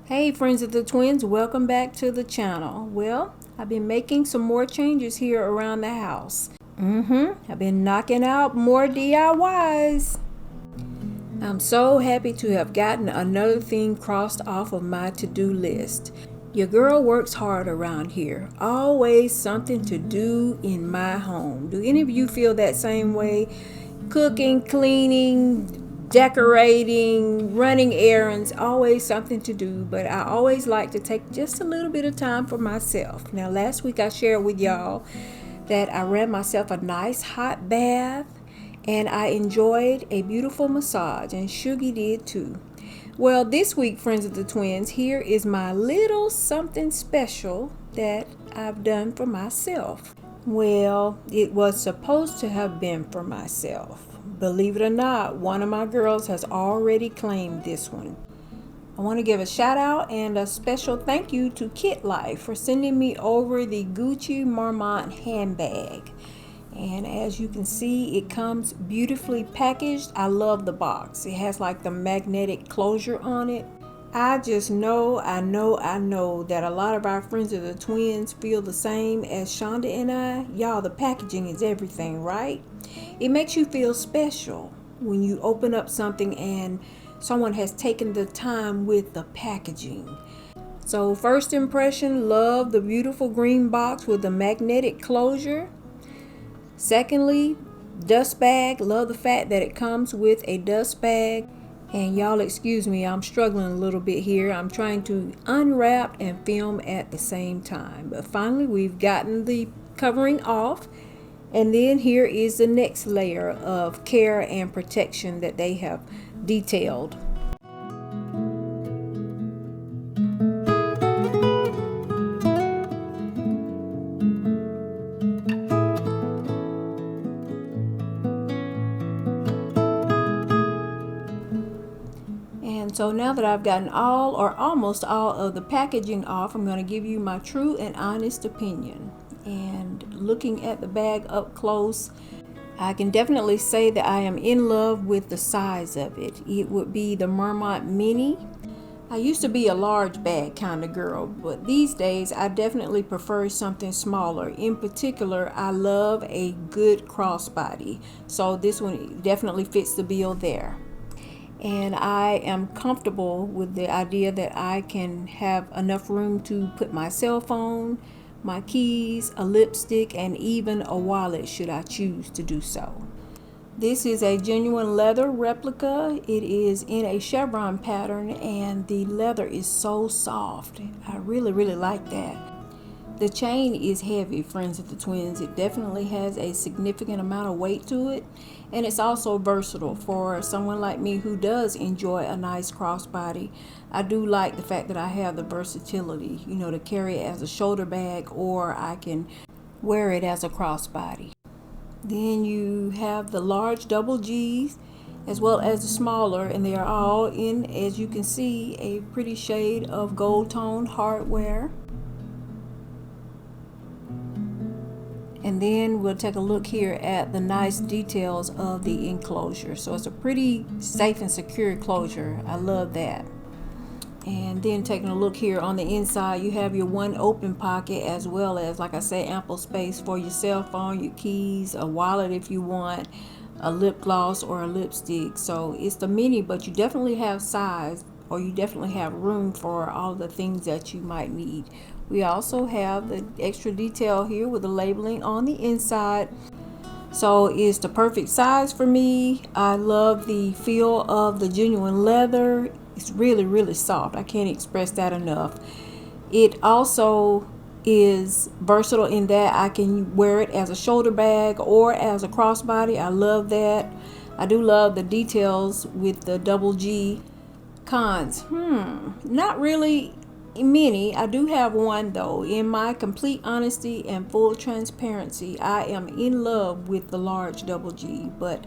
Hey friends of the twins, welcome back to the channel. Well, I've been making some more changes here around the house. I've been knocking out more DIYs. I'm so happy to have gotten another thing crossed off of my to-do list. Your girl works hard around here. Always something to do in my home. Do any of you feel that same way? Cooking, cleaning, decorating, running errands, always something to do, but I always like to take just a little bit of time for myself. Now, last week I shared with y'all that I ran myself a nice hot bath and I enjoyed a beautiful massage, and Sugie did too. Well, this week, friends of the twins, here is my little something special that I've done for myself. Well, it was supposed to have been for myself. Believe it or not, one of my girls has already claimed this one. I want to give a shout out and a special thank you to Kitlife for sending me over the Gucci Marmont handbag. And as you can see, it comes beautifully packaged. I love the box. It has like the magnetic closure on it. I just know that a lot of our friends of the twins feel the same as Shonda and I. Y'all, the packaging is everything, right? It makes you feel special when you open up something and someone has taken the time with the packaging. So first impression, love the beautiful green box with the magnetic closure. Secondly, dust bag. Love the fact that it comes with a dust bag. And y'all excuse me, I'm struggling a little bit here. I'm trying to unwrap and film at the same time. But finally, we've gotten the covering off. And then here is the next layer of care and protection that they have detailed. And so now that I've gotten all or almost all of the packaging off, I'm going to give you my true and honest opinion. And looking at the bag up close, I can definitely say that I am in love with the size of it. It would be the Marmont Mini. I used to be a large bag kind of girl, but these days I definitely prefer something smaller. In particular, I love a good crossbody. So this one definitely fits the bill there. And I am comfortable with the idea that I can have enough room to put my cell phone, my keys, a lipstick, and even a wallet should I choose to do so. This is a genuine leather replica. It is in a chevron pattern and the leather is so soft. I really like that. The chain is heavy, friends of the twins. It definitely has a significant amount of weight to it, and it's also versatile for someone like me who does enjoy a nice crossbody. I do like the fact that I have the versatility, to carry it as a shoulder bag, or I can wear it as a crossbody. Then you have the large double G's as well as the smaller, and they are all in, as you can see, a pretty shade of gold toned hardware. And then we'll take a look here at the nice details of the enclosure. So it's a pretty safe and secure closure. I love that. And then taking a look here on the inside, you have your one open pocket as well as, like I said, ample space for your cell phone, your keys, a wallet if you want, a lip gloss or a lipstick. So it's the mini, but you definitely have size, or you definitely have room for all the things that you might need. We also have the extra detail here with the labeling on the inside. So it's the perfect size for me. I love the feel of the genuine leather. It's really soft. I can't express that enough. It also is versatile in that I can wear it as a shoulder bag or as a crossbody. I love that. I do love the details with the double G. Cons, not really many. I do have one though. In my complete honesty and full transparency, I am in love with the large double G, but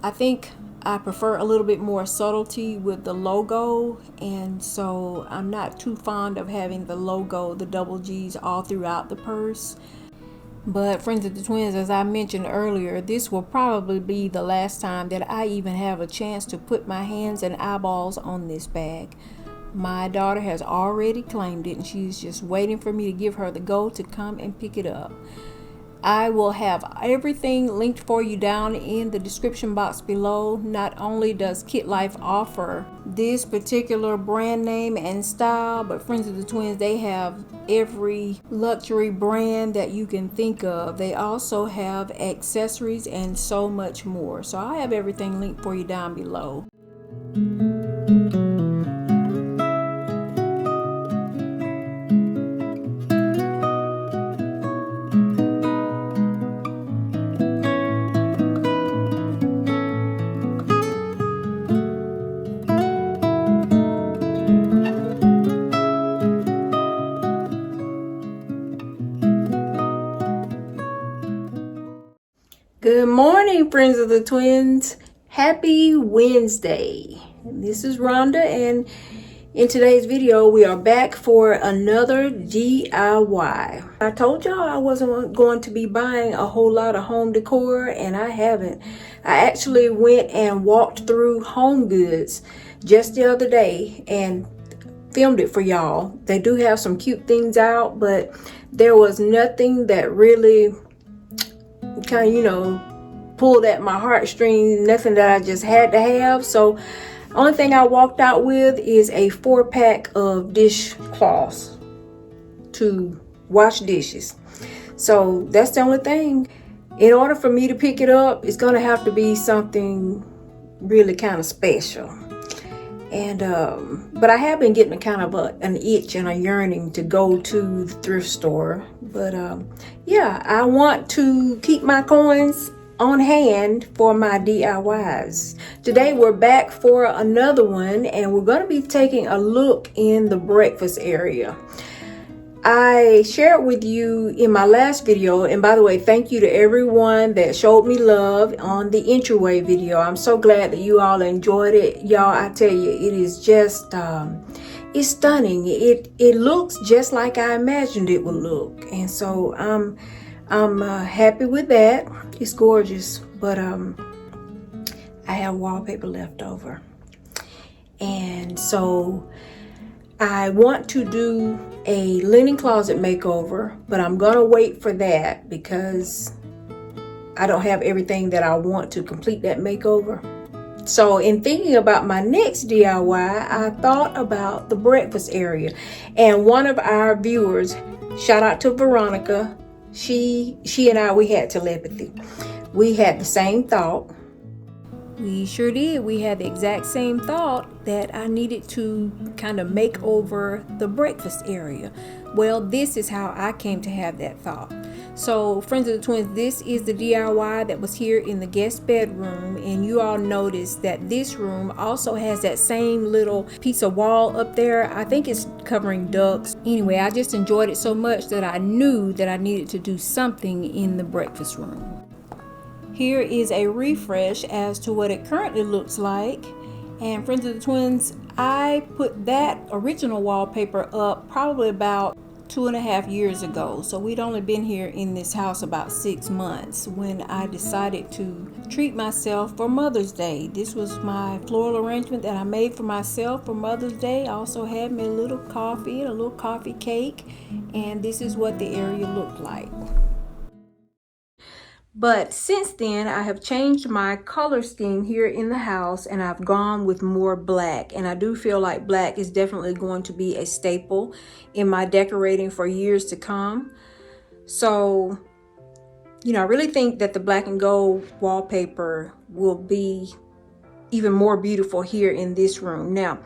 I think I prefer a little bit more subtlety with the logo, and so I'm not too fond of having the logo, the double G's, all throughout the purse. But friends of the twins, as I mentioned earlier, this will probably be the last time that I even have a chance to put my hands and eyeballs on this bag. My daughter has already claimed it, and she's just waiting for me to give her the go to come and pick it up. I will have everything linked for you down in the description box below. Not only does Kitlife offer this particular brand name and style, but Friends of the Twins, they have every luxury brand that you can think of. They also have accessories and so much more. So I have everything linked for you down below. Good morning, Friends of the Twins. Happy Wednesday. This is Rhonda, and in today's video, we are back for another DIY. I told y'all I wasn't going to be buying a whole lot of home decor, and I haven't. I actually went and walked through Home Goods just the other day and filmed it for y'all. They do have some cute things out, but there was nothing that really kind of, pulled at my heartstrings, nothing that I just had to have. So only thing I walked out with is a 4-pack of dishcloths to wash dishes. So that's the only thing. In order for me to pick it up, it's gonna have to be something really kind of special. And but I have been getting a kind of an itch and a yearning to go to the thrift store. But yeah, I want to keep my coins on hand for my DIYs. Today we're back for another one, and we're going to be taking a look in the breakfast area. I shared with you in my last video, and by the way, thank you to everyone that showed me love on the entryway video. I'm so glad that you all enjoyed it. Y'all, I tell you, it is just it's stunning. It looks just like I imagined it would look, and so I'm happy with that. It's gorgeous, but I have wallpaper left over, and so I want to do a linen closet makeover, but I'm gonna wait for that because I don't have everything that I want to complete that makeover. So in thinking about my next DIY, I thought about the breakfast area, and one of our viewers, shout out to Veronica, she and I, we had telepathy. We had the same thought. We sure did. We had the exact same thought that I needed to kind of make over the breakfast area. Well, this is how I came to have that thought. So, Friends of the Twins, this is the DIY that was here in the guest bedroom, and you all notice that this room also has that same little piece of wall up there. I think it's covering ducks. Anyway, I just enjoyed it so much that I knew that I needed to do something in the breakfast room. Here is a refresh as to what it currently looks like. And Friends of the Twins, I put that original wallpaper up probably about 2.5 years ago. So we'd only been here in this house about 6 months when I decided to treat myself for Mother's Day. This was my floral arrangement that I made for myself for Mother's Day. I also had me a little coffee and a little coffee cake, and this is what the area looked like. But since then, I have changed my color scheme here in the house, and I've gone with more black. And I do feel like black is definitely going to be a staple in my decorating for years to come. So, I really think that the black and gold wallpaper will be even more beautiful here in this room. Now,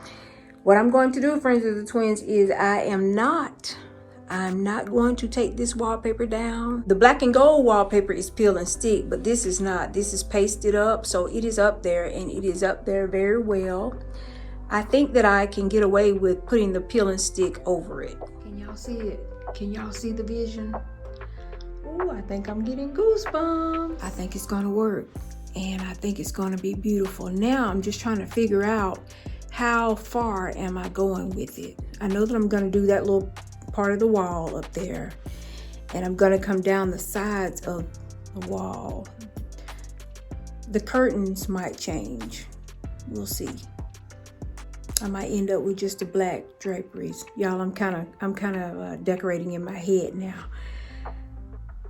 what I'm going to do, Friends of the Twins, is I'm not going to take this wallpaper down. The black and gold wallpaper is peel and stick, but this is not. This is pasted up, so it is up there, and it is up there very well. I think that I can get away with putting the peel and stick over it. Can y'all see it? Can y'all see the vision? Oh, I think I'm getting goosebumps. I think it's gonna work, and I think it's gonna be beautiful. Now I'm just trying to figure out how far am I going with it. I know that I'm gonna do that little part of the wall up there, and I'm gonna come down the sides of the wall. The curtains might change, we'll see. I might end up with just the black draperies. Y'all, I'm kind of decorating in my head now.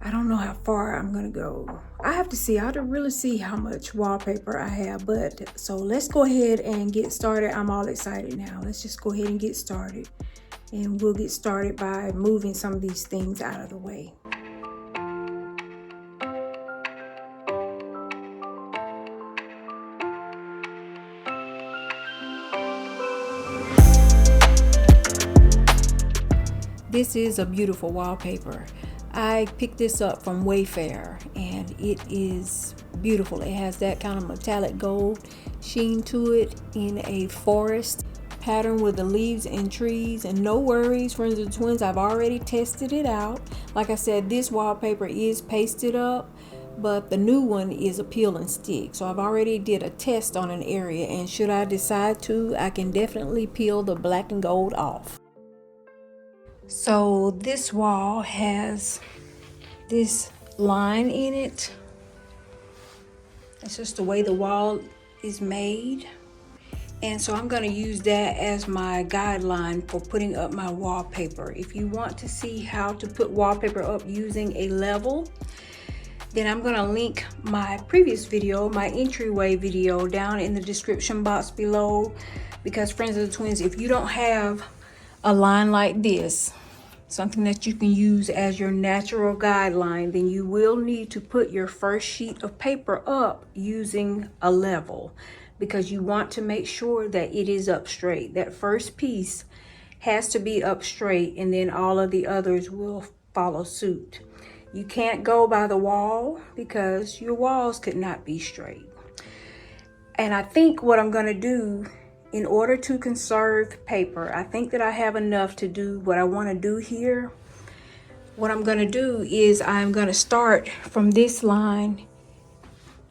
I don't know how far I'm gonna go. I have to see. I have to really see how much wallpaper I have. But so let's go ahead and get started. I'm all excited now. Let's just go ahead and get started. And we'll get started by moving some of these things out of the way. This is a beautiful wallpaper. I picked this up from Wayfair and it is beautiful. It has that kind of metallic gold sheen to it in a forest pattern with the leaves and trees. And no worries, friends of the twins, I've already tested it out. Like I said, this wallpaper is pasted up, but the new one is a peel and stick. So I've already did a test on an area, and should I decide to, I can definitely peel the black and gold off. So this wall has this line in it. It's just the way the wall is made. And so I'm going to use that as my guideline for putting up my wallpaper. If you want to see how to put wallpaper up using a level, then I'm going to link my previous video, my entryway video, down in the description box below. Because friends of the twins, if you don't have a line like this, something that you can use as your natural guideline, then you will need to put your first sheet of paper up using a level, because you want to make sure that it is up straight. That first piece has to be up straight, and then all of the others will follow suit. You can't go by the wall because your walls could not be straight. And I think what I'm going to do, in order to conserve paper, I think that I have enough to do what I want to do here. What I'm going to do is I'm going to start from this line,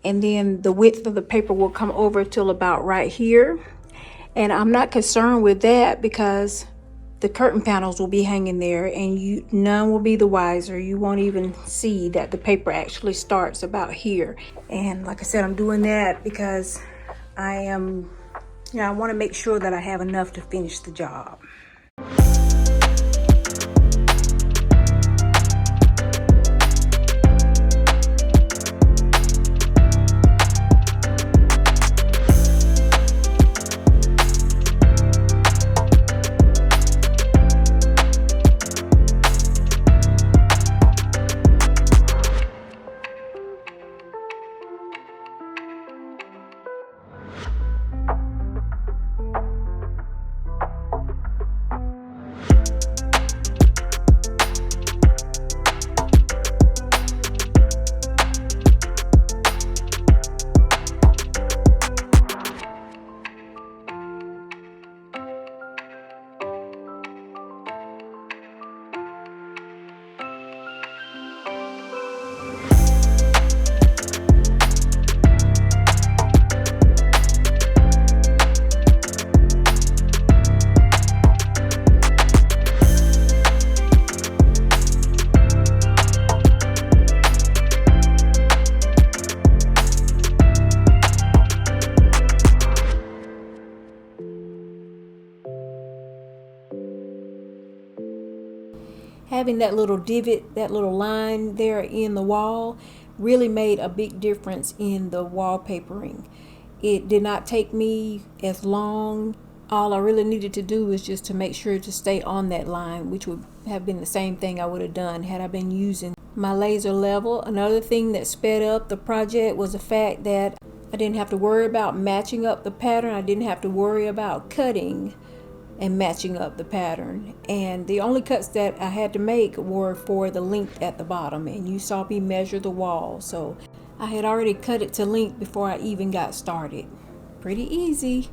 and then the width of the paper will come over till about right here. And I'm not concerned with that because the curtain panels will be hanging there, and none will be the wiser. You won't even see that the paper actually starts about here. And like I said, I'm doing that because I want to make sure that I have enough to finish the job. Having that little divot, that little line there in the wall, really made a big difference in the wallpapering. It did not take me as long. All I really needed to do was just to make sure to stay on that line, which would have been the same thing I would have done had I been using my laser level. Another thing that sped up the project was the fact that I didn't have to worry about matching up the pattern. I didn't have to worry about cutting and matching up the pattern. And the only cuts that I had to make were for the length at the bottom. And you saw me measure the wall. So I had already cut it to length before I even got started. Pretty easy.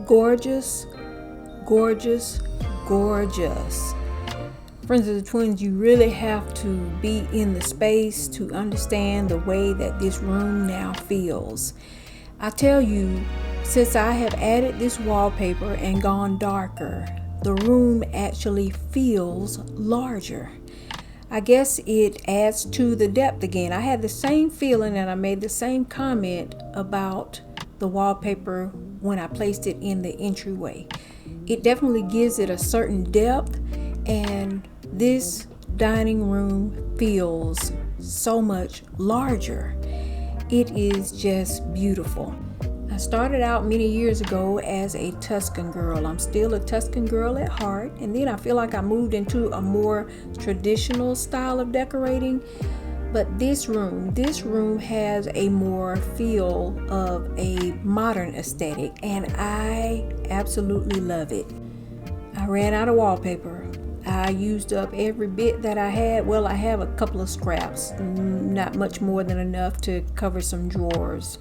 Gorgeous, gorgeous, gorgeous. Friends of the Twins, you really have to be in the space to understand the way that this room now feels. I tell you, since I have added this wallpaper and gone darker, the room actually feels larger. I guess it adds to the depth again. I had the same feeling and I made the same comment about the wallpaper when I placed it in the entryway. It definitely gives it a certain depth, and this dining room feels so much larger. It is just beautiful. I started out many years ago as a Tuscan girl. I'm still a Tuscan girl at heart, and then I feel like I moved into a more traditional style of decorating. But this room has a more feel of a modern aesthetic, and I absolutely love it. I ran out of wallpaper. I used up every bit that I had. Well, I have a couple of scraps, not much more than enough to cover some drawers.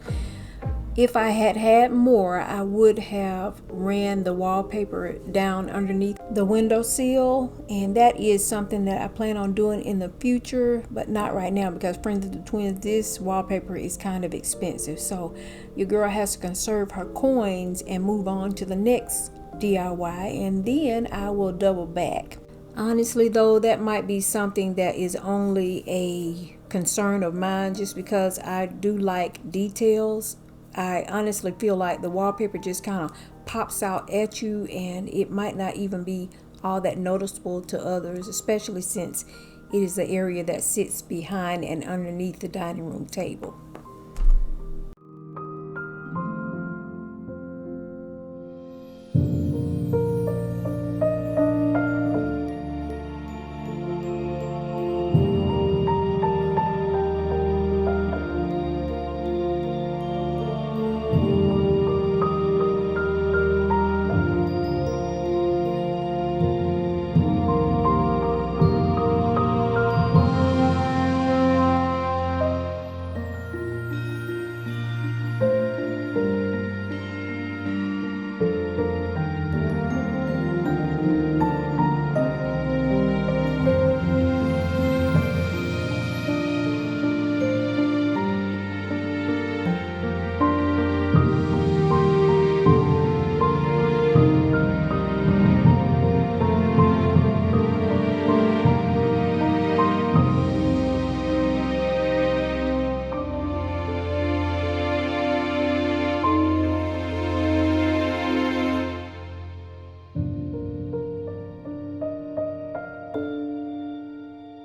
If I had had more, I would have ran the wallpaper down underneath the windowsill, and that is something that I plan on doing in the future, but not right now because, friends of the Twins, this wallpaper is kind of expensive. So your girl has to conserve her coins and move on to the next DIY, and then I will double back. Honestly though, that might be something that is only a concern of mine just because I do like details. I honestly feel like the wallpaper just kind of pops out at you, and it might not even be all that noticeable to others, especially since it is the area that sits behind and underneath the dining room table.